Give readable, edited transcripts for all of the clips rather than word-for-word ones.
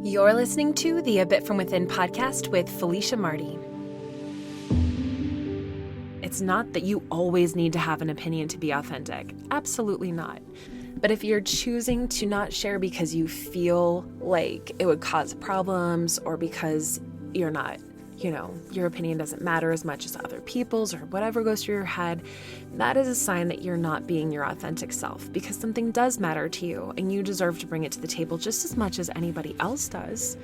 You're listening to the A Bit From Within podcast with Felicia Marty. It's not that you always need to have an opinion to be authentic. Absolutely not. But if you're choosing to not share because you feel like it would cause problems or because you're not, your opinion doesn't matter as much as other people's or whatever goes through your head, that is a sign that you're not being your authentic self, because something does matter to you and you deserve to bring it to the table just as much as anybody else does.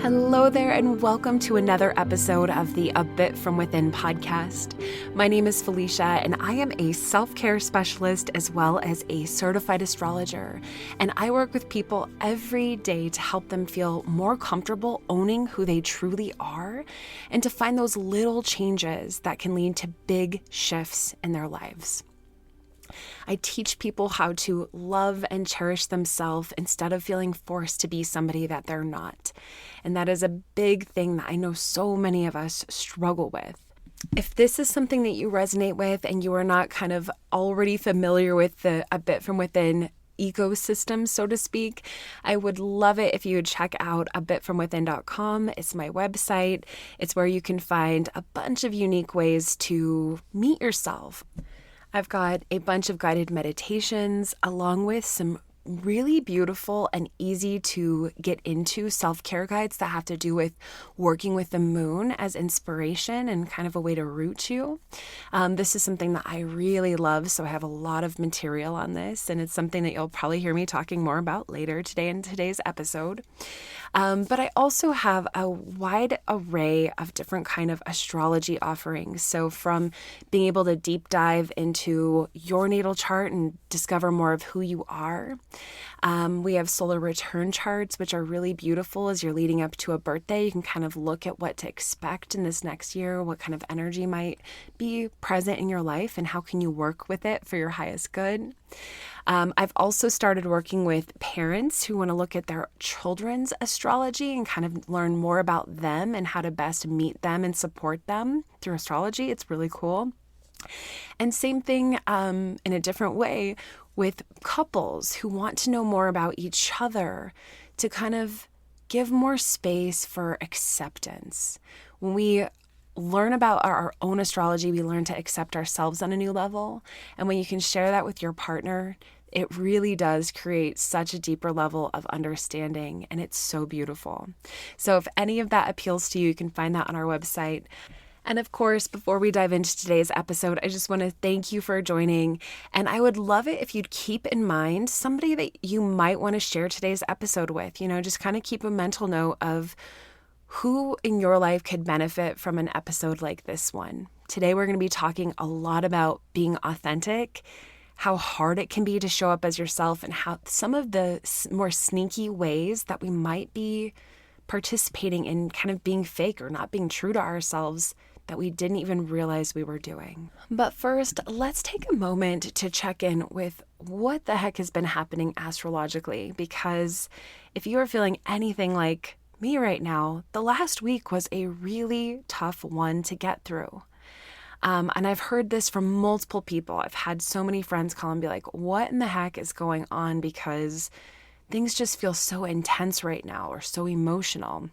Hello there, and welcome to another episode of the A Bit From Within podcast. My name is Felicia, and I am a self-care specialist as well as a certified astrologer. And I work with people every day to help them feel more comfortable owning who they truly are and to find those little changes that can lead to big shifts in their lives. I teach people how to love and cherish themselves instead of feeling forced to be somebody that they're not. And that is a big thing that I know so many of us struggle with. If this is something that you resonate with and you are not kind of already familiar with the A Bit From Within ecosystem, so to speak, I would love it if you would check out abitfromwithin.com. It's my website. It's where you can find a bunch of unique ways to meet yourself. I've got a bunch of guided meditations along with some really beautiful and easy to get into self-care guides that have to do with working with the moon as inspiration and kind of a way to root you. This is something that I really love, so I have a lot of material on this, and it's something that you'll probably hear me talking more about later today in today's episode. But I also have a wide array of different kind of astrology offerings. So from being able to deep dive into your natal chart and discover more of who you are. We have solar return charts, which are really beautiful as you're leading up to a birthday. You can kind of look at what to expect in this next year, what kind of energy might be present in your life, and how can you work with it for your highest good. I've also started working with parents who want to look at their children's astrology and kind of learn more about them and how to best meet them and support them through astrology. It's really cool. And same thing in a different way with couples who want to know more about each other to kind of give more space for acceptance. When we learn about our own astrology, we learn to accept ourselves on a new level. And when you can share that with your partner, it really does create such a deeper level of understanding, and it's so beautiful. So if any of that appeals to you, you can find that on our website. And of course, before we dive into today's episode, I just want to thank you for joining. And I would love it if you'd keep in mind somebody that you might want to share today's episode with. Just kind of keep a mental note of who in your life could benefit from an episode like this one. Today, we're going to be talking a lot about being authentic, how hard it can be to show up as yourself, and how some of the more sneaky ways that we might be participating in kind of being fake or not being true to ourselves that we didn't even realize we were doing. But first, let's take a moment to check in with what the heck has been happening astrologically, because if you are feeling anything like me right now, the last week was a really tough one to get through. And I've heard this from multiple people. I've had so many friends call and be like, what in the heck is going on? Because things just feel so intense right now or so emotional.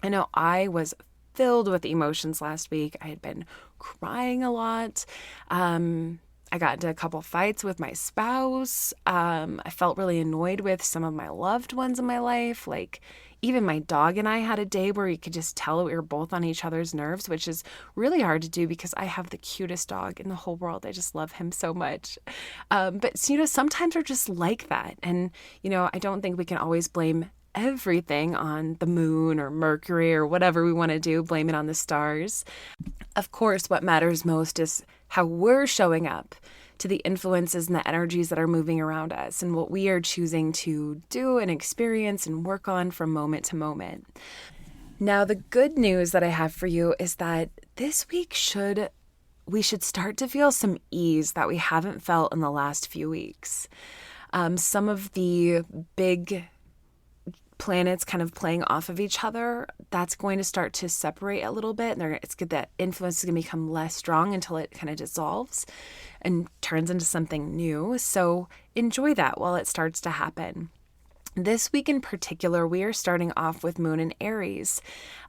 I know I was filled with emotions last week. I had been crying a lot. I got into a couple fights with my spouse. I felt really annoyed with some of my loved ones in my life. Like even my dog and I had a day where you could just tell we were both on each other's nerves, which is really hard to do because I have the cutest dog in the whole world. I just love him so much. But sometimes we're just like that. And, I don't think we can always blame everything on the moon or Mercury or whatever we want to do, blame it on the stars. Of course, what matters most is how we're showing up to the influences and the energies that are moving around us and what we are choosing to do and experience and work on from moment to moment. Now, the good news that I have for you is that this week we should start to feel some ease that we haven't felt in the last few weeks. Some of the big planets kind of playing off of each other, that's going to start to separate a little bit. And that influence is going to become less strong until it kind of dissolves and turns into something new. So enjoy that while it starts to happen. This week in particular, we are starting off with Moon in Aries.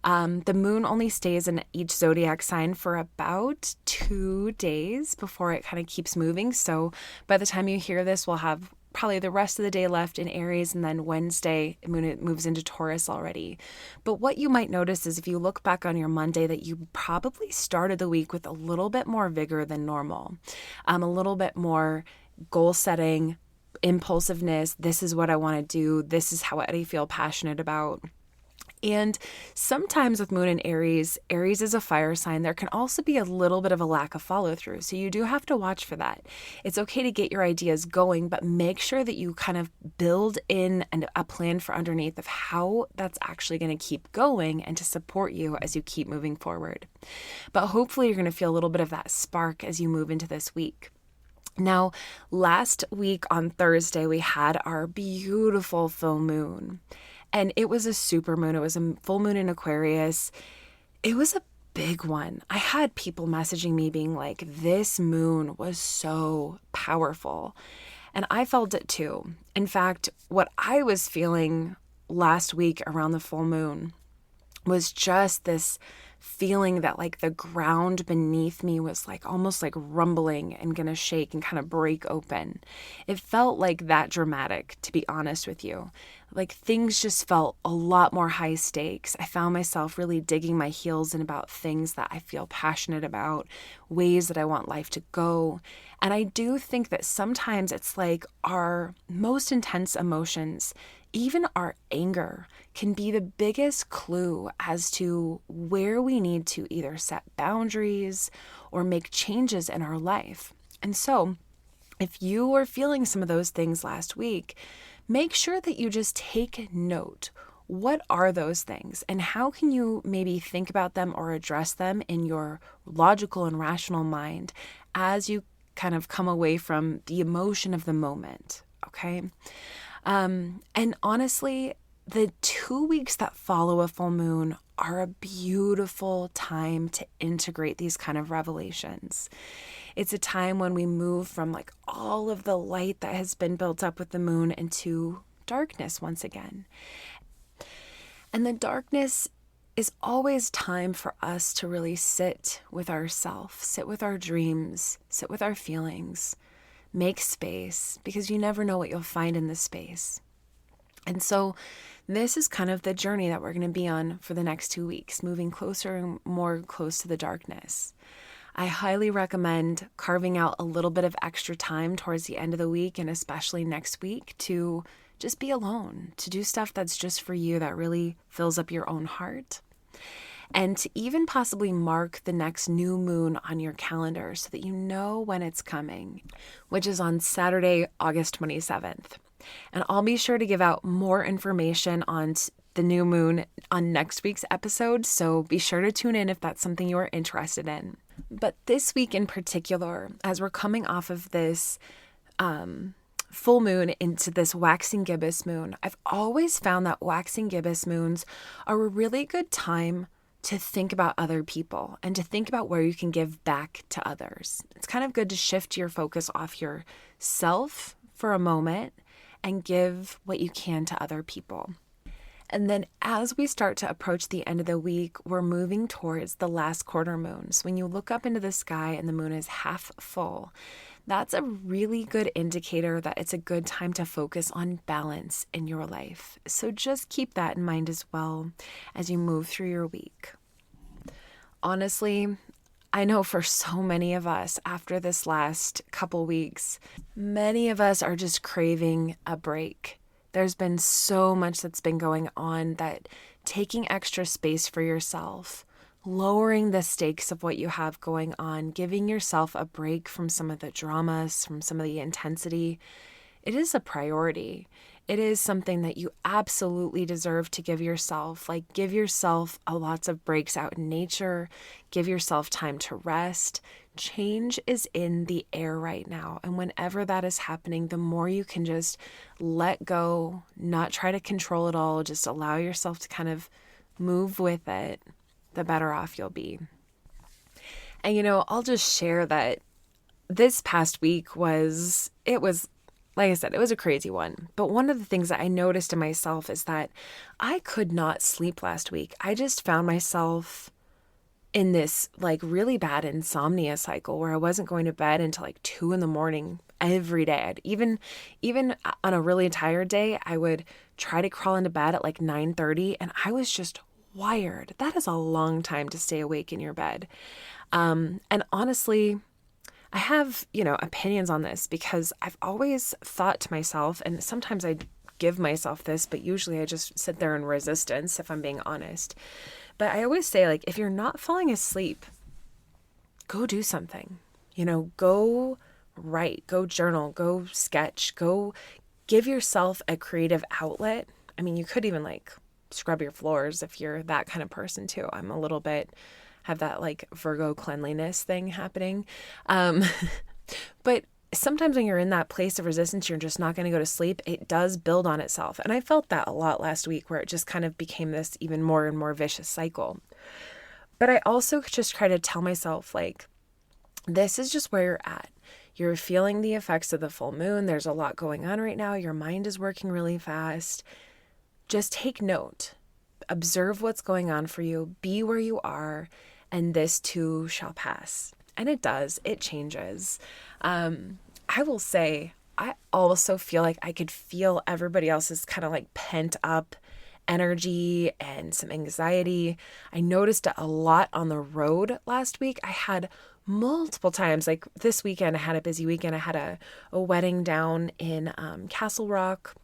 The moon only stays in each zodiac sign for about 2 days before it kind of keeps moving. So by the time you hear this, we'll have probably the rest of the day left in Aries, and then Wednesday, it moves into Taurus already. But what you might notice is if you look back on your Monday that you probably started the week with a little bit more vigor than normal, a little bit more goal setting, impulsiveness. This is what I want to do. This is how I feel passionate about. And sometimes with Moon in Aries, Aries is a fire sign, there can also be a little bit of a lack of follow through. So you do have to watch for that. It's okay to get your ideas going, but make sure that you kind of build in a plan for underneath of how that's actually going to keep going and to support you as you keep moving forward. But hopefully you're going to feel a little bit of that spark as you move into this week. Now, last week on Thursday, we had our beautiful full moon. And it was a super moon. It was a full moon in Aquarius. It was a big one. I had people messaging me being like, this moon was so powerful. And I felt it too. In fact, what I was feeling last week around the full moon was just this feeling that like the ground beneath me was like almost like rumbling and gonna shake and kind of break open. It felt like that dramatic, to be honest with you. Like things just felt a lot more high stakes. I found myself really digging my heels in about things that I feel passionate about, ways that I want life to go. And I do think that sometimes it's like our most intense emotions, even our anger, can be the biggest clue as to where we need to either set boundaries or make changes in our life. And so if you were feeling some of those things last week, make sure that you just take note. What are those things and how can you maybe think about them or address them in your logical and rational mind as you kind of come away from the emotion of the moment, okay? And honestly, the 2 weeks that follow a full moon are a beautiful time to integrate these kind of revelations. It's a time when we move from like all of the light that has been built up with the moon into darkness once again. And the darkness is always time for us to really sit with ourselves, sit with our dreams, sit with our feelings, make space, because you never know what you'll find in this space. And so this is kind of the journey that we're going to be on for the next 2 weeks, moving closer and more close to the darkness. I highly recommend carving out a little bit of extra time towards the end of the week and especially next week to just be alone, to do stuff that's just for you, that really fills up your own heart. And to even possibly mark the next new moon on your calendar so that you know when it's coming, which is on Saturday, August 27th. And I'll be sure to give out more information on the new moon on next week's episode, so be sure to tune in if that's something you are interested in. But this week in particular, as we're coming off of this full moon into this waxing gibbous moon, I've always found that waxing gibbous moons are a really good time to think about other people and to think about where you can give back to others. It's kind of good to shift your focus off yourself for a moment and give what you can to other people. And then as we start to approach the end of the week, we're moving towards the last quarter moon. So when you look up into the sky and the moon is half full, that's a really good indicator that it's a good time to focus on balance in your life. So just keep that in mind as well as you move through your week. Honestly, I know for so many of us after this last couple weeks, many of us are just craving a break. There's been so much that's been going on that taking extra space for yourself, lowering the stakes of what you have going on, giving yourself a break from some of the dramas, from some of the intensity, it is a priority. It is something that you absolutely deserve to give yourself. Like, give yourself lots of breaks out in nature, give yourself time to rest. Change is in the air right now. And whenever that is happening, the more you can just let go, not try to control it all, just allow yourself to kind of move with it, the better off you'll be. And, I'll just share that this past week was, like I said, it was a crazy one. But one of the things that I noticed in myself is that I could not sleep last week. I just found myself in this like really bad insomnia cycle where I wasn't going to bed until like 2 a.m. every day. Even on a really tired day, I would try to crawl into bed at like 9:30 and I was just wired. That is a long time to stay awake in your bed. And honestly, I have, opinions on this because I've always thought to myself, and sometimes I give myself this, but usually I just sit there in resistance if I'm being honest. But I always say, like, if you're not falling asleep, go do something, go write, go journal, go sketch, go give yourself a creative outlet. I mean, you could even like scrub your floors if you're that kind of person too. I'm a little bit have that like Virgo cleanliness thing happening. But sometimes when you're in that place of resistance, you're just not going to go to sleep. It does build on itself. And I felt that a lot last week where it just kind of became this even more and more vicious cycle. But I also just try to tell myself like, this is just where you're at. You're feeling the effects of the full moon. There's a lot going on right now. Your mind is working really fast. Just take note. Observe what's going on for you. Be where you are. And this too shall pass. And it does. It changes. I will say, I also feel like I could feel everybody else's kind of like pent up energy and some anxiety. I noticed it a lot on the road last week. I had multiple times, like this weekend, I had a busy weekend. I had a wedding down in Castle Rock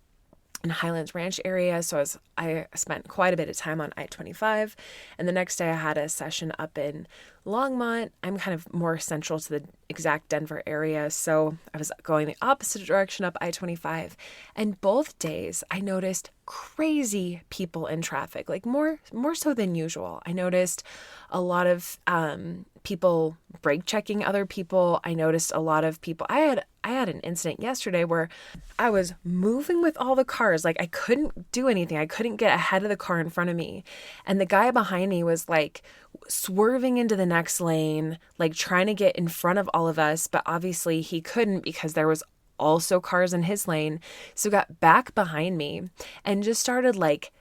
in Highlands Ranch area. So I spent quite a bit of time on I-25. And the next day I had a session up in Longmont. I'm kind of more central to the exact Denver area. So I was going the opposite direction up I-25. And both days I noticed crazy people in traffic, like more so than usual. I noticed a lot of people brake checking other people. I noticed a lot of people. I had an incident yesterday where I was moving with all the cars. Like I couldn't do anything. I couldn't get ahead of the car in front of me. And the guy behind me was like swerving into the next lane, like trying to get in front of all of us. But obviously he couldn't because there was also cars in his lane. So got back behind me and just started like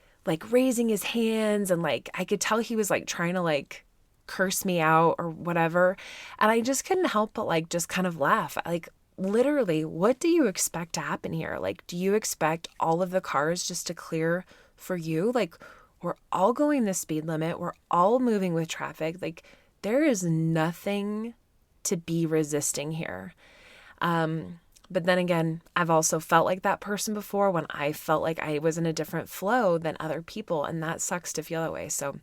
raising his hands. And like, I could tell he was like trying to like curse me out or whatever. And I just couldn't help but like just kind of laugh. Like literally, what do you expect to happen here? Like, do you expect all of the cars just to clear for you? Like, we're all going the speed limit. We're all moving with traffic. Like, there is nothing to be resisting here. But then again, I've also felt like that person before when I felt like I was in a different flow than other people. And that sucks to feel that way. So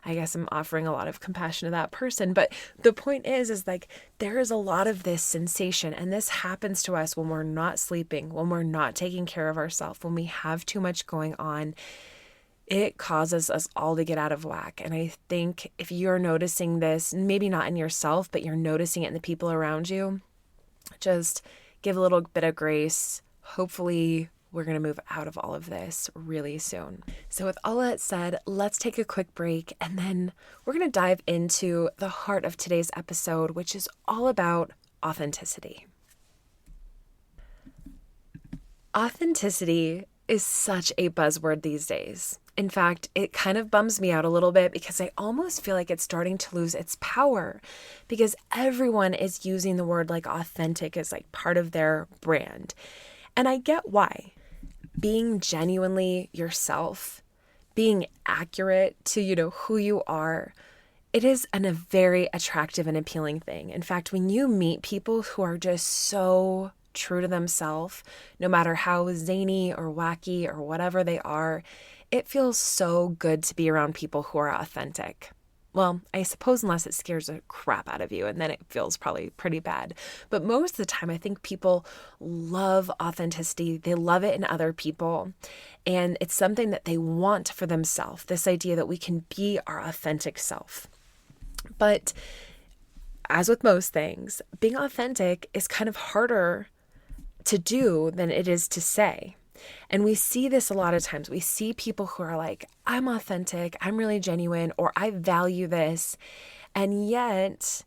I guess I'm offering a lot of compassion to that person. But the point is like, there is a lot of this sensation. And this happens to us when we're not sleeping, when we're not taking care of ourselves, when we have too much going on. It causes us all to get out of whack. And I think if you're noticing this, maybe not in yourself, but you're noticing it in the people around you, just give a little bit of grace. Hopefully, we're going to move out of all of this really soon. So with all that said, let's take a quick break and then we're going to dive into the heart of today's episode, which is all about authenticity. Authenticity is such a buzzword these days. In fact, it kind of bums me out a little bit because I almost feel like it's starting to lose its power because everyone is using the word like authentic as like part of their brand. And I get why. Being genuinely yourself, being accurate to, who you are, it is a very attractive and appealing thing. In fact, when you meet people who are just so true to themselves, no matter how zany or wacky or whatever they are, it feels so good to be around people who are authentic. Well, I suppose unless it scares the crap out of you, and then it feels probably pretty bad. But most of the time, I think people love authenticity. They love it in other people. And it's something that they want for themselves, this idea that we can be our authentic self. But as with most things, being authentic is kind of harder to do than it is to say. And we see this a lot of times. We see people who are like, I'm authentic, I'm really genuine, or I value this. And yet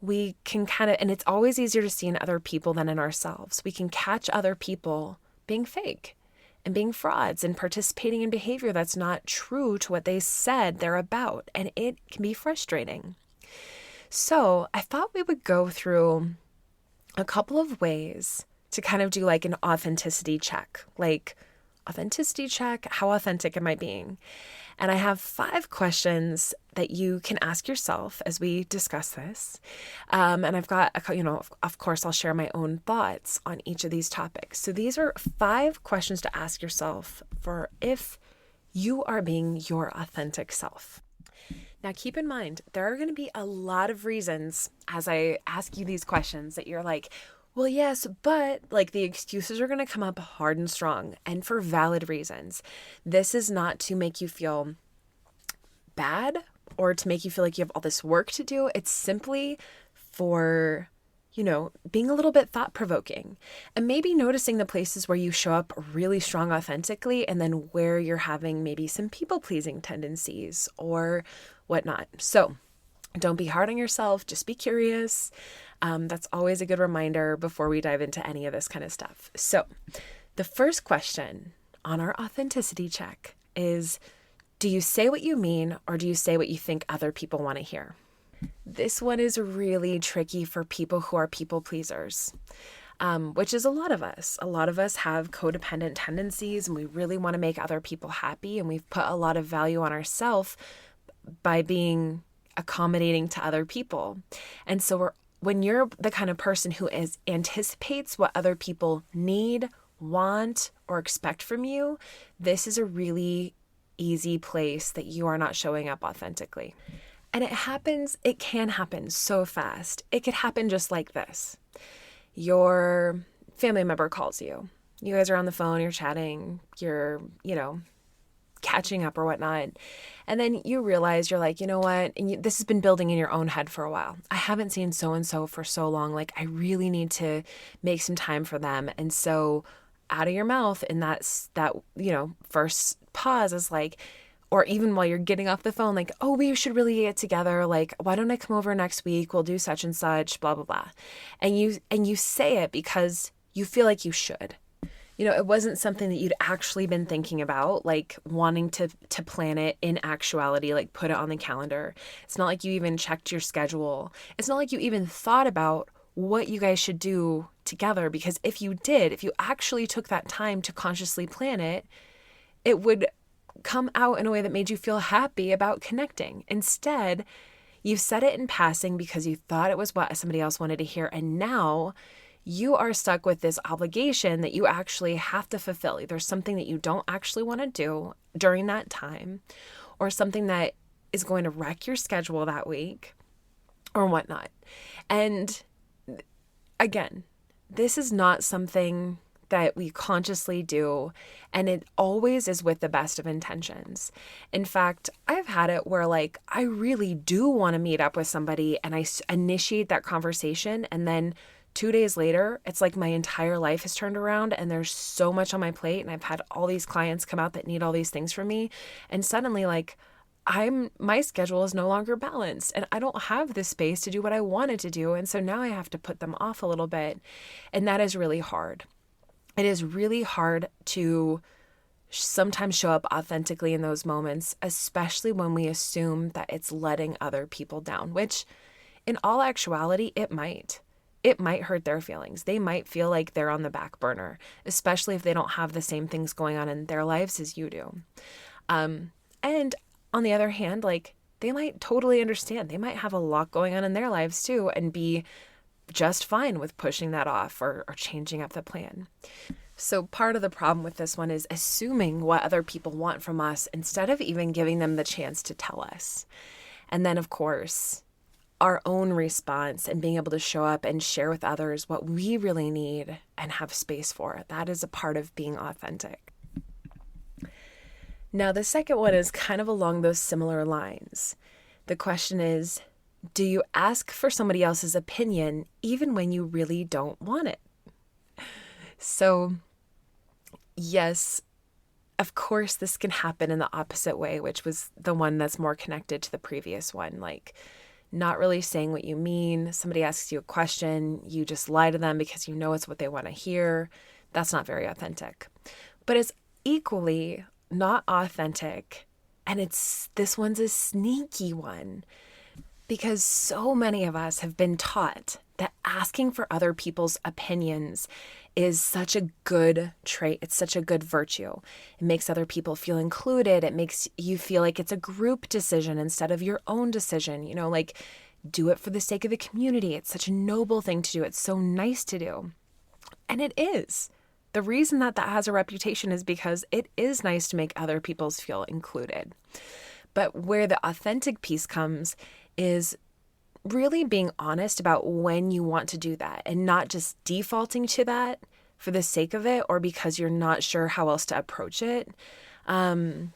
we can kind of, and it's always easier to see in other people than in ourselves. We can catch other people being fake and being frauds and participating in behavior that's not true to what they said they're about. And it can be frustrating. So I thought we would go through a couple of ways to kind of do like an authenticity check, how authentic am I being? And I have 5 questions that you can ask yourself as we discuss this. And I've got, of course, I'll share my own thoughts on each of these topics. So these are 5 questions to ask yourself for if you are being your authentic self. Now, keep in mind, there are going to be a lot of reasons as I ask you these questions that you're like, well, yes, but like the excuses are going to come up hard and strong and for valid reasons. This is not to make you feel bad or to make you feel like you have all this work to do. It's simply for, being a little bit thought-provoking and maybe noticing the places where you show up really strong authentically and then where you're having maybe some people-pleasing tendencies or whatnot. So don't be hard on yourself. Just be curious. That's always a good reminder before we dive into any of this kind of stuff. So the first question on our authenticity check is, do you say what you mean or do you say what you think other people want to hear? This one is really tricky for people who are people pleasers, which is a lot of us. A lot of us have codependent tendencies and we really want to make other people happy. And we've put a lot of value on ourselves by being accommodating to other people. And so when you're the kind of person who anticipates what other people need, want, or expect from you, this is a really easy place that you are not showing up authentically. And it can happen so fast. It could happen just like this. Your family member calls you. You guys are on the phone, you're chatting, you're, catching up or whatnot. And then you realize you're like, you know what? And this has been building in your own head for a while. I haven't seen so-and-so for so long. Like I really need to make some time for them. And so out of your mouth in that first pause is like, or even while you're getting off the phone, like, oh, we should really get together. Like, why don't I come over next week? We'll do such and such, blah, blah, blah. And you say it because you feel like you should. It wasn't something that you'd actually been thinking about, like wanting to plan it in actuality, like put it on the calendar. It's not like you even checked your schedule. It's not like you even thought about what you guys should do together, because if you actually took that time to consciously plan it, it would come out in a way that made you feel happy about connecting. Instead, you said it in passing because you thought it was what somebody else wanted to hear, and now you are stuck with this obligation that you actually have to fulfill. There's something that you don't actually want to do during that time, or something that is going to wreck your schedule that week or whatnot. And again, this is not something that we consciously do, and it always is with the best of intentions. In fact, I've had it where I really do want to meet up with somebody and I initiate that conversation, and then 2 days later, it's like my entire life has turned around and there's so much on my plate and I've had all these clients come out that need all these things from me. And suddenly my schedule is no longer balanced and I don't have the space to do what I wanted to do. And so now I have to put them off a little bit. And that is really hard. It is really hard to sometimes show up authentically in those moments, especially when we assume that it's letting other people down, which in all actuality, it might. It might hurt their feelings. They might feel like they're on the back burner, especially if they don't have the same things going on in their lives as you do. And on the other hand, they might totally understand. They might have a lot going on in their lives too and be just fine with pushing that off or changing up the plan. So part of the problem with this one is assuming what other people want from us instead of even giving them the chance to tell us. And then, of course, our own response and being able to show up and share with others what we really need and have space for. That is a part of being authentic. Now, the second one is kind of along those similar lines. The question is, do you ask for somebody else's opinion even when you really don't want it? So, yes, of course, this can happen in the opposite way, which was the one that's more connected to the previous one, like not really saying what you mean. Somebody asks you a question, you just lie to them because you know it's what they want to hear. That's not very authentic. But it's equally not authentic, and this one's a sneaky one, because so many of us have been taught that asking for other people's opinions is such a good trait. It's such a good virtue. It makes other people feel included. It makes you feel like it's a group decision instead of your own decision. Like do it for the sake of the community. It's such a noble thing to do. It's so nice to do. And it is. The reason that has a reputation is because it is nice to make other people feel included. But where the authentic piece comes is really being honest about when you want to do that and not just defaulting to that for the sake of it or because you're not sure how else to approach it. And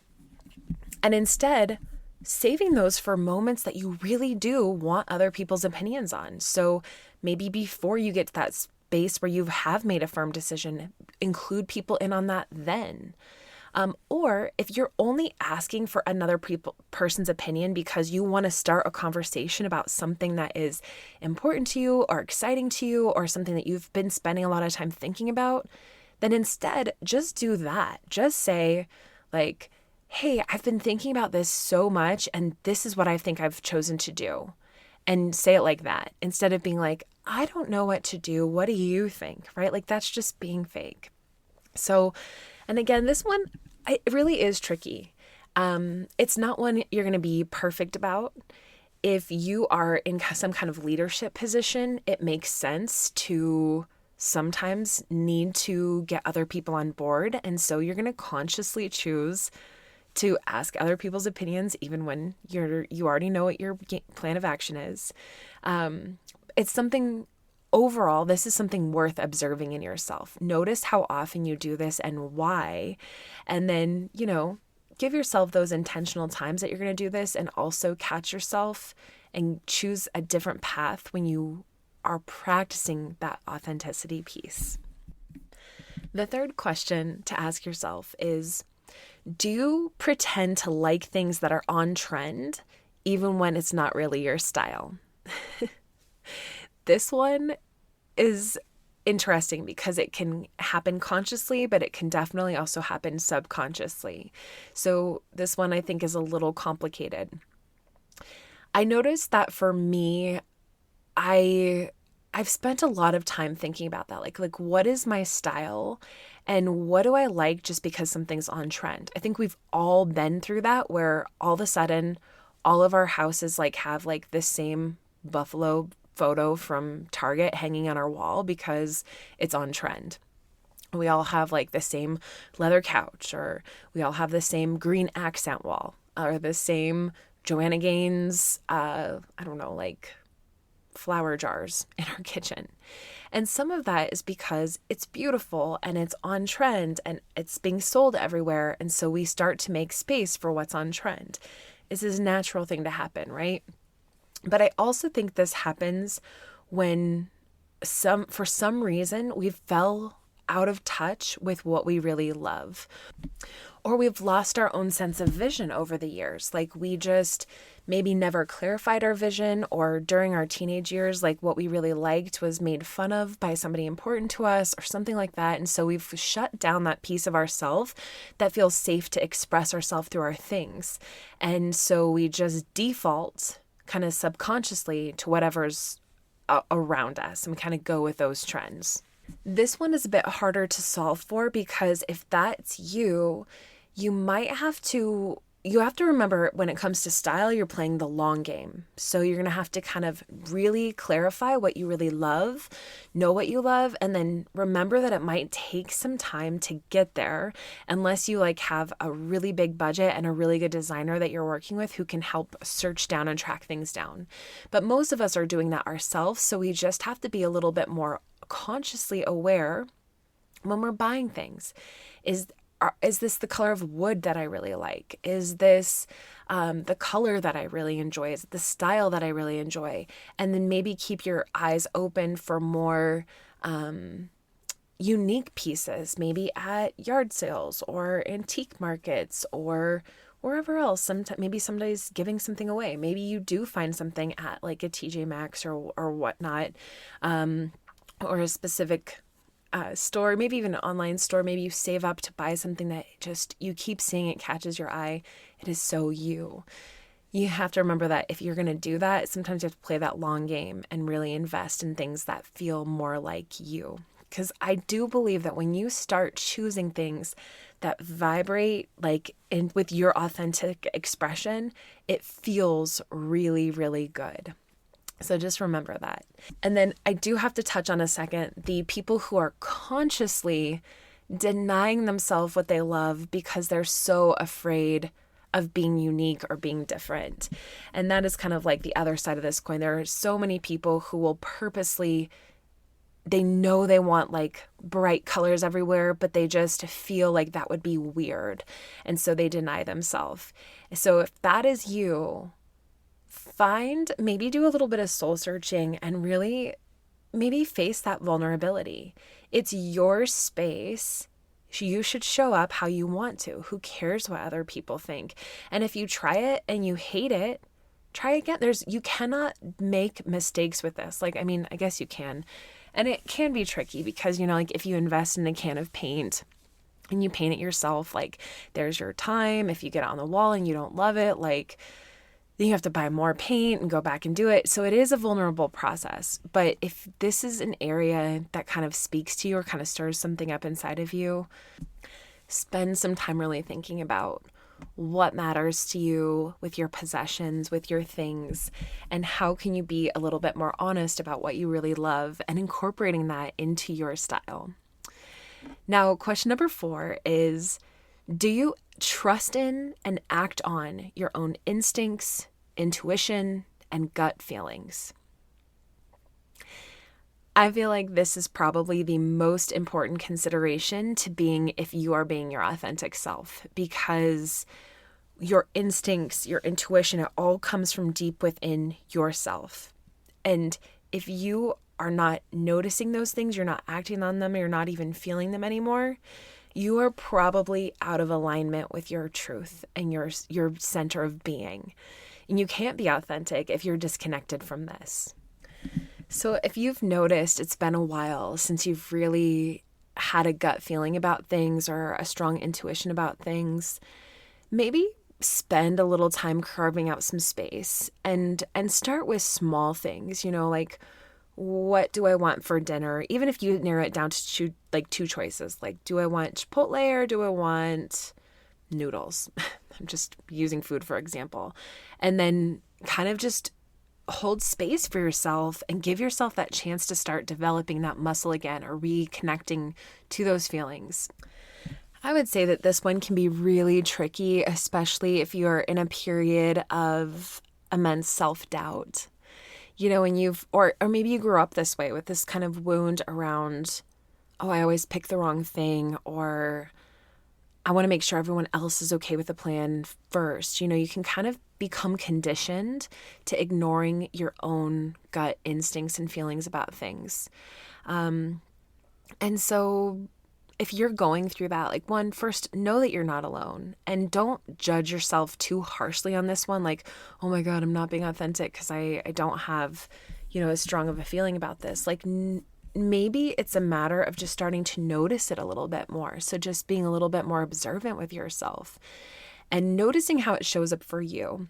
instead, saving those for moments that you really do want other people's opinions on. So maybe before you get to that space where you have made a firm decision, include people in on that then. Or if you're only asking for another person's opinion because you want to start a conversation about something that is important to you or exciting to you or something that you've been spending a lot of time thinking about, then instead just do that. Just say like, hey, I've been thinking about this so much and this is what I think I've chosen to do. And say it like that instead of being like, I don't know what to do. What do you think? Right? Like that's just being fake. So, and again, this one, it really is tricky. It's not one you're going to be perfect about. If you are in some kind of leadership position, it makes sense to sometimes need to get other people on board. And so you're going to consciously choose to ask other people's opinions, even when you already know what your plan of action is. It's something overall, this is something worth observing in yourself. Notice how often you do this and why. And then, give yourself those intentional times that you're going to do this and also catch yourself and choose a different path when you are practicing that authenticity piece. The third question to ask yourself is, do you pretend to like things that are on trend even when it's not really your style? This one is interesting because it can happen consciously, but it can definitely also happen subconsciously. So this one I think is a little complicated. I noticed that for me, I've spent a lot of time thinking about that. Like what is my style and what do I like just because something's on trend? I think we've all been through that where all of a sudden all of our houses have the same buffalo photo from Target hanging on our wall because it's on trend. We all have the same leather couch, or we all have the same green accent wall, or the same Joanna Gaines, flower jars in our kitchen. And some of that is because it's beautiful and it's on trend and it's being sold everywhere. And so we start to make space for what's on trend. This is a natural thing to happen, right? But I also think this happens when for some reason we fell out of touch with what we really love, or we've lost our own sense of vision over the years. We just maybe never clarified our vision, or during our teenage years, what we really liked was made fun of by somebody important to us or something like that. And so we've shut down that piece of ourself that feels safe to express ourselves through our things. And so we just default kind of subconsciously to whatever's around us and kind of go with those trends. This one is a bit harder to solve for because if that's you, you might have to you have to remember when it comes to style, you're playing the long game. So you're going to have to kind of really clarify what you really love, know what you love, and then remember that it might take some time to get there unless you like have a really big budget and a really good designer that you're working with who can help search down and track things down. But most of us are doing that ourselves. So we just have to be a little bit more consciously aware when we're buying things. Is this the color of wood that I really like? Is this the color that I really enjoy? Is it the style that I really enjoy? And then maybe keep your eyes open for more unique pieces, maybe at yard sales or antique markets or wherever else. Maybe somebody's giving something away. Maybe you do find something at like a TJ Maxx or whatnot, or a specific store, maybe even an online store. Maybe you save up to buy something that just, you keep seeing it catches your eye. It is so you. You have to remember that if you're going to do that, sometimes you have to play that long game and really invest in things that feel more like you. Because I do believe that when you start choosing things that vibrate with your authentic expression, it feels really, really good. So just remember that. And then I do have to touch on a second, the people who are consciously denying themselves what they love because they're so afraid of being unique or being different. And that is kind of like the other side of this coin. There are so many people who will purposely, they know they want like bright colors everywhere, but they just feel like that would be weird. And so they deny themselves. So if that is you, maybe do a little bit of soul searching and really maybe face that vulnerability. It's your space. You should show up how you want to. Who cares what other people think? And if you try it and you hate it, try again. You cannot make mistakes with this. I guess you can. And it can be tricky because, if you invest in a can of paint and you paint it yourself, there's your time. If you get it on the wall and you don't love it, then you have to buy more paint and go back and do it. So it is a vulnerable process. But if this is an area that kind of speaks to you or kind of stirs something up inside of you, spend some time really thinking about what matters to you with your possessions, with your things, and how can you be a little bit more honest about what you really love and incorporating that into your style. Now, question number 4 is, do you trust in and act on your own instincts, intuition, and gut feelings? I feel like this is probably the most important consideration to if you are being your authentic self, because your instincts, your intuition, it all comes from deep within yourself. And if you are not noticing those things, you're not acting on them, you're not even feeling them anymore, you are probably out of alignment with your truth and your center of being. And you can't be authentic if you're disconnected from this. So if you've noticed it's been a while since you've really had a gut feeling about things or a strong intuition about things, maybe spend a little time carving out some space and start with small things, what do I want for dinner? Even if you narrow it down to two choices, do I want Chipotle or do I want noodles? I'm just using food for example. And then kind of just hold space for yourself and give yourself that chance to start developing that muscle again or reconnecting to those feelings. I would say that this one can be really tricky, especially if you're in a period of immense self-doubt. When or maybe you grew up this way with this kind of wound around, I always pick the wrong thing, or I want to make sure everyone else is okay with the plan first. You can kind of become conditioned to ignoring your own gut instincts and feelings about things. And so if you're going through that, first, know that you're not alone and don't judge yourself too harshly on this one. Oh my God, I'm not being authentic because I don't have, as strong of a feeling about this. Maybe it's a matter of just starting to notice it a little bit more. So just being a little bit more observant with yourself and noticing how it shows up for you.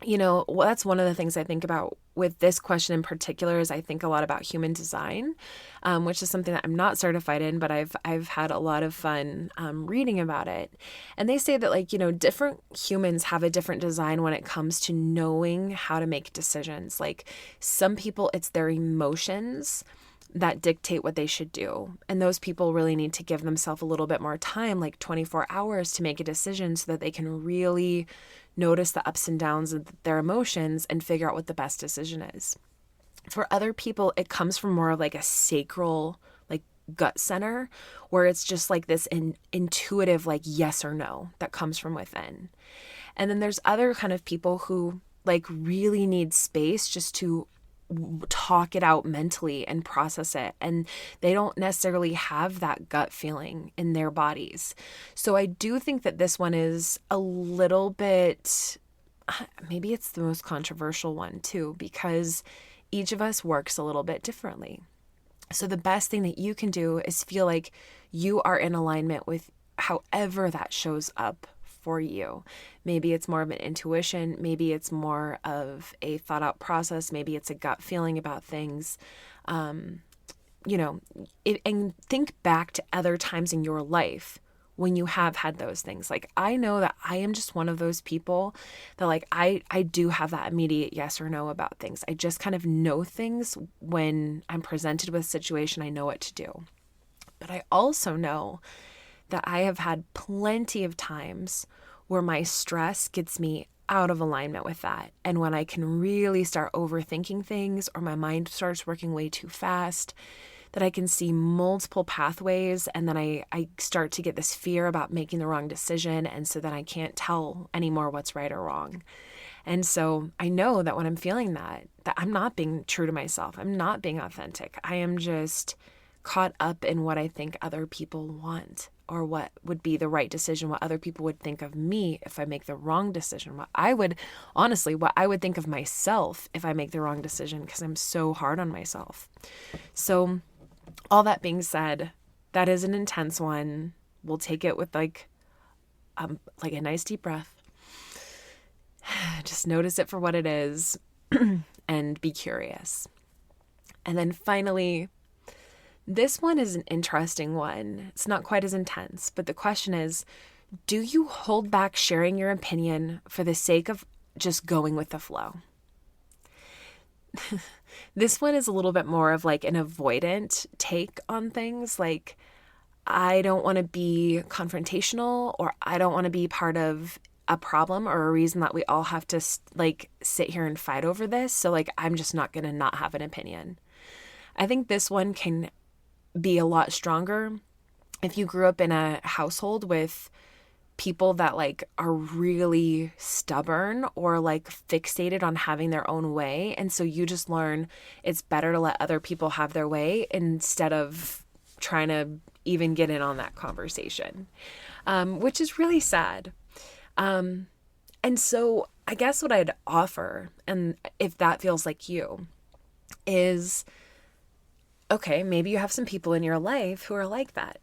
That's one of the things I think about with this question in particular is I think a lot about human design, which is something that I'm not certified in, but I've had a lot of fun reading about it. And they say that different humans have a different design when it comes to knowing how to make decisions. Like some people, it's their emotions that dictate what they should do. And those people really need to give themselves a little bit more time, like 24 hours to make a decision so that they can really notice the ups and downs of their emotions and figure out what the best decision is. For other people, it comes from more of like a sacral, like gut center, where it's just like this intuitive, like yes or no that comes from within. And then there's other kind of people who like really need space just to talk it out mentally and process it. And they don't necessarily have that gut feeling in their bodies. So I do think that this one is a little bit, maybe it's the most controversial one too, because each of us works a little bit differently. So the best thing that you can do is feel like you are in alignment with however that shows up for you. Maybe it's more of an intuition. Maybe it's more of a thought out process. Maybe it's a gut feeling about things. And think back to other times in your life when you have had those things. Like I know that I am just one of those people that like I do have that immediate yes or no about things. I just kind of know things when I'm presented with a situation. I know what to do. But I also know that I have had plenty of times where my stress gets me out of alignment with that. And when I can really start overthinking things or my mind starts working way too fast, that I can see multiple pathways and then I start to get this fear about making the wrong decision. And so then I can't tell anymore what's right or wrong. And so I know that when I'm feeling that I'm not being true to myself. I'm not being authentic. I am just caught up in what I think other people want or what would be the right decision, what other people would think of me if I make the wrong decision, what I would think of myself if I make the wrong decision, because I'm so hard on myself. So all that being said, that is an intense one. We'll take it with like a nice deep breath. Just notice it for what it is and be curious. And then finally, this one is an interesting one. It's not quite as intense, but the question is, do you hold back sharing your opinion for the sake of just going with the flow? This one is a little bit more of like an avoidant take on things. Like, I don't want to be confrontational, or I don't want to be part of a problem or a reason that we all have to like sit here and fight over this. So like, I'm just not going to not have an opinion. I think this one can be a lot stronger if you grew up in a household with people that like are really stubborn or like fixated on having their own way. And so you just learn it's better to let other people have their way instead of trying to even get in on that conversation, which is really sad. And so I guess what I'd offer, and if that feels like you, is okay, maybe you have some people in your life who are like that,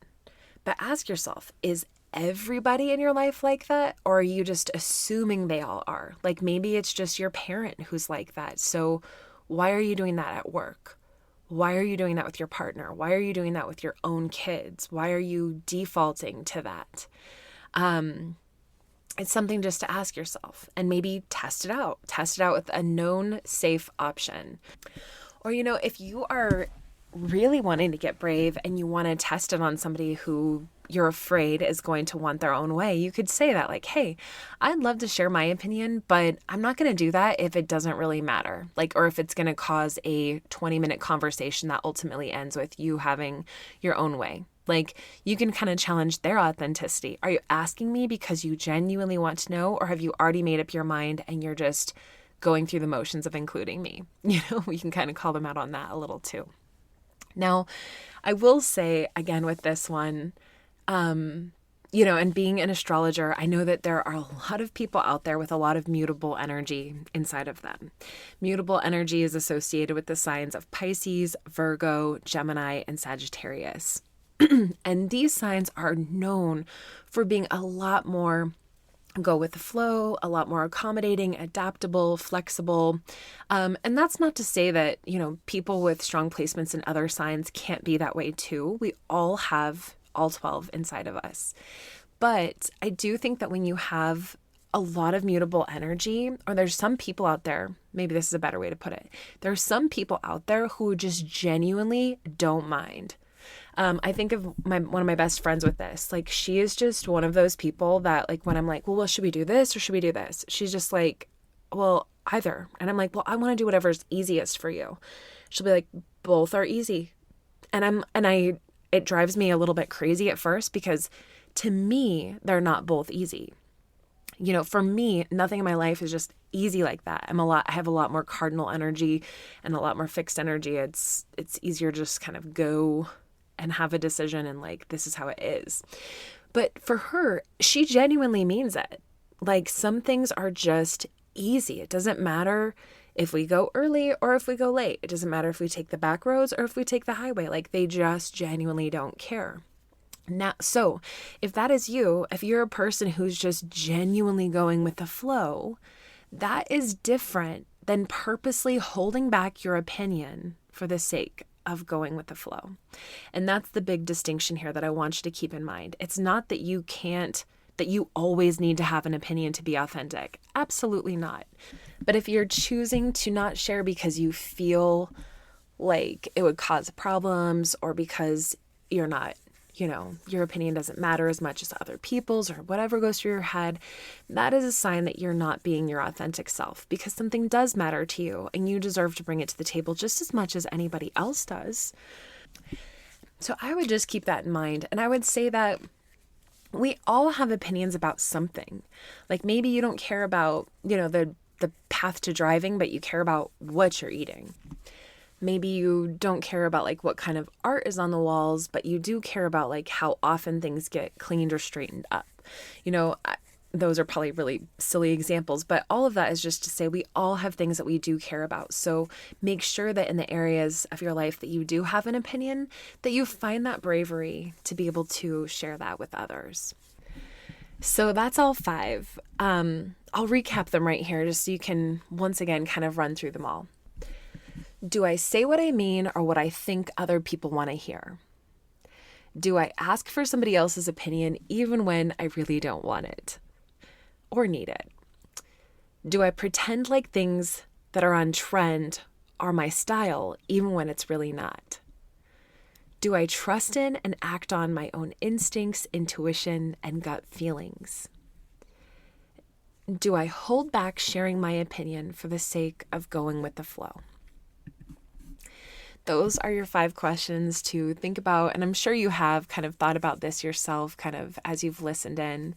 but ask yourself, is everybody in your life like that? Or are you just assuming they all are? Like maybe it's just your parent who's like that. So why are you doing that at work? Why are you doing that with your partner? Why are you doing that with your own kids? Why are you defaulting to that? It's something just to ask yourself and maybe test it out. Test it out with a known safe option. Or, if you are really wanting to get brave and you want to test it on somebody who you're afraid is going to want their own way, you could say that like, hey, I'd love to share my opinion, but I'm not going to do that if it doesn't really matter. Like, or if it's going to cause a 20-minute conversation that ultimately ends with you having your own way. Like, you can kind of challenge their authenticity. Are you asking me because you genuinely want to know, or have you already made up your mind and you're just going through the motions of including me? We can kind of call them out on that a little too. Now, I will say again with this one, and being an astrologer, I know that there are a lot of people out there with a lot of mutable energy inside of them. Mutable energy is associated with the signs of Pisces, Virgo, Gemini, and Sagittarius. And these signs are known for being a lot more go with the flow, a lot more accommodating, adaptable, flexible. And that's not to say that, people with strong placements in other signs can't be that way too. We all have all 12 inside of us. But I do think that when you have a lot of mutable energy, or there's some people out there, maybe this is a better way to put it. There's some people out there who just genuinely don't mind. I think of one of my best friends with this. Like, she is just one of those people that, like, when I'm like, well, should we do this or should we do this? She's just like, well, either. And I'm like, well, I want to do whatever's easiest for you. She'll be like, both are easy. It drives me a little bit crazy at first because to me, they're not both easy. For me, nothing in my life is just easy like that. I have a lot more cardinal energy and a lot more fixed energy. It's easier to just kind of go and have a decision and like, this is how it is. But for her, she genuinely means it. Like, some things are just easy. It doesn't matter if we go early or if we go late. It doesn't matter if we take the back roads or if we take the highway. Like, they just genuinely don't care. Now, so if that is you, if you're a person who's just genuinely going with the flow, that is different than purposely holding back your opinion for the sake of going with the flow. And that's the big distinction here that I want you to keep in mind. It's not that that you always need to have an opinion to be authentic. Absolutely not. But if you're choosing to not share because you feel like it would cause problems, or because you're not, your opinion doesn't matter as much as other people's, or whatever goes through your head, that is a sign that you're not being your authentic self, because something does matter to you and you deserve to bring it to the table just as much as anybody else does. So I would just keep that in mind. And I would say that we all have opinions about something. Like, maybe you don't care about, the path to driving, but you care about what you're eating. Maybe you don't care about like what kind of art is on the walls, but you do care about like how often things get cleaned or straightened up. Those are probably really silly examples, but all of that is just to say we all have things that we do care about. So make sure that in the areas of your life that you do have an opinion, that you find that bravery to be able to share that with others. So that's all 5. I'll recap them right here just so you can once again kind of run through them all. Do I say what I mean or what I think other people want to hear? Do I ask for somebody else's opinion even when I really don't want it or need it? Do I pretend like things that are on trend are my style even when it's really not? Do I trust in and act on my own instincts, intuition, and gut feelings? Do I hold back sharing my opinion for the sake of going with the flow? Those are your 5 questions to think about. And I'm sure you have kind of thought about this yourself, kind of as you've listened in.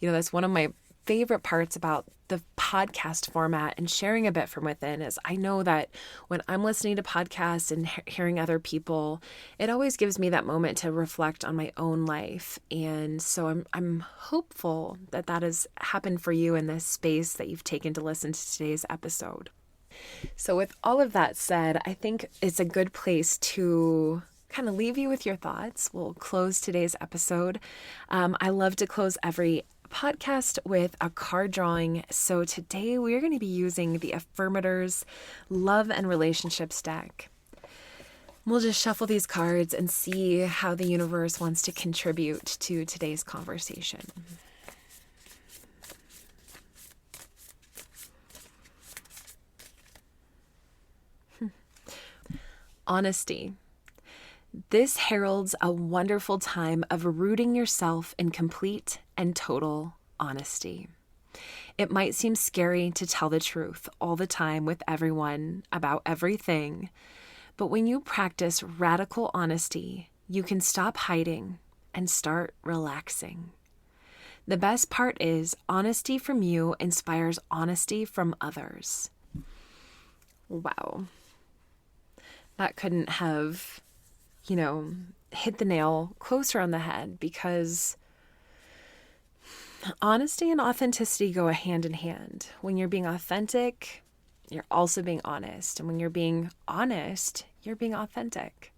That's one of my favorite parts about the podcast format and sharing a bit from within is I know that when I'm listening to podcasts and hearing other people, it always gives me that moment to reflect on my own life. And so I'm hopeful that that has happened for you in this space that you've taken to listen to today's episode. So with all of that said, I think it's a good place to kind of leave you with your thoughts. We'll close today's episode. I love to close every podcast with a card drawing. So today we're going to be using the Affirmators Love and Relationships deck. We'll just shuffle these cards and see how the universe wants to contribute to today's conversation. Honesty. This heralds a wonderful time of rooting yourself in complete and total honesty. It might seem scary to tell the truth all the time with everyone about everything, but when you practice radical honesty, you can stop hiding and start relaxing. The best part is honesty from you inspires honesty from others. Wow. That couldn't have, hit the nail closer on the head, because honesty and authenticity go hand in hand. When you're being authentic, you're also being honest. And when you're being honest, you're being authentic.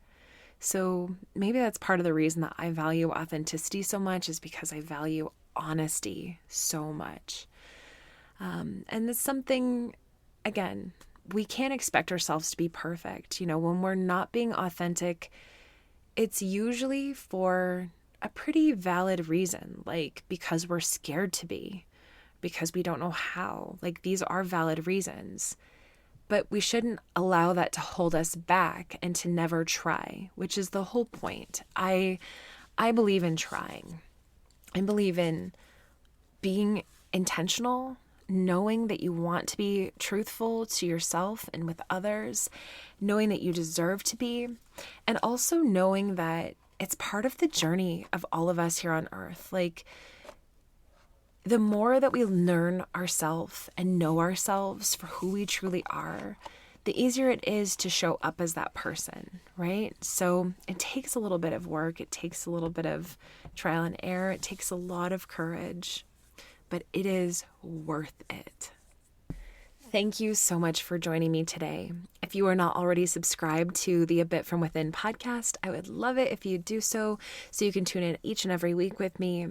So maybe that's part of the reason that I value authenticity so much, is because I value honesty so much. And it's something, again, we can't expect ourselves to be perfect. When we're not being authentic, it's usually for a pretty valid reason, like because we're scared to be, because we don't know how. Like, these are valid reasons. But we shouldn't allow that to hold us back and to never try, which is the whole point. I believe in trying. I believe in being intentional, knowing that you want to be truthful to yourself and with others, knowing that you deserve to be, and also knowing that it's part of the journey of all of us here on earth. Like, the more that we learn ourselves and know ourselves for who we truly are, the easier it is to show up as that person, right? So it takes a little bit of work. It takes a little bit of trial and error. It takes a lot of courage, but it is worth it. Thank you so much for joining me today. If you are not already subscribed to the A Bit From Within podcast, I would love it if you do so you can tune in each and every week with me.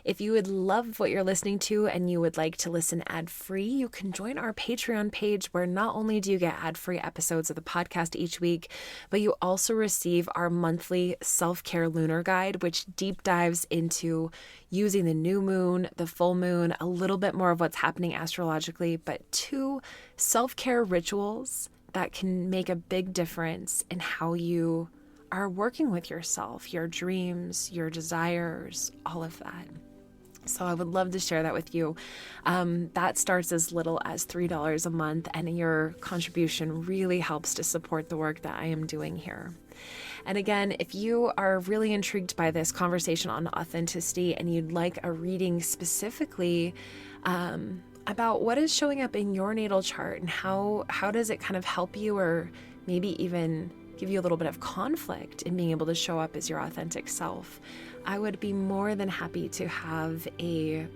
If you would love what you're listening to and you would like to listen ad-free, you can join our Patreon page, where not only do you get ad-free episodes of the podcast each week, but you also receive our monthly self-care lunar guide, which deep dives into using the new moon, the full moon, a little bit more of what's happening astrologically, but 2 self-care rituals that can make a big difference in how you are working with yourself, your dreams, your desires, all of that. So I would love to share that with you. That starts as little as $3 a month, and your contribution really helps to support the work that I am doing here. And again, if you are really intrigued by this conversation on authenticity and you'd like a reading specifically about what is showing up in your natal chart and how does it kind of help you, or maybe even give you a little bit of conflict in being able to show up as your authentic self, I would be more than happy to have a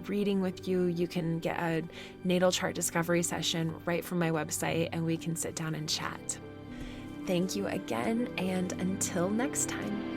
reading with you. You can get a natal chart discovery session right from my website, and we can sit down and chat. Thank you again, and until next time.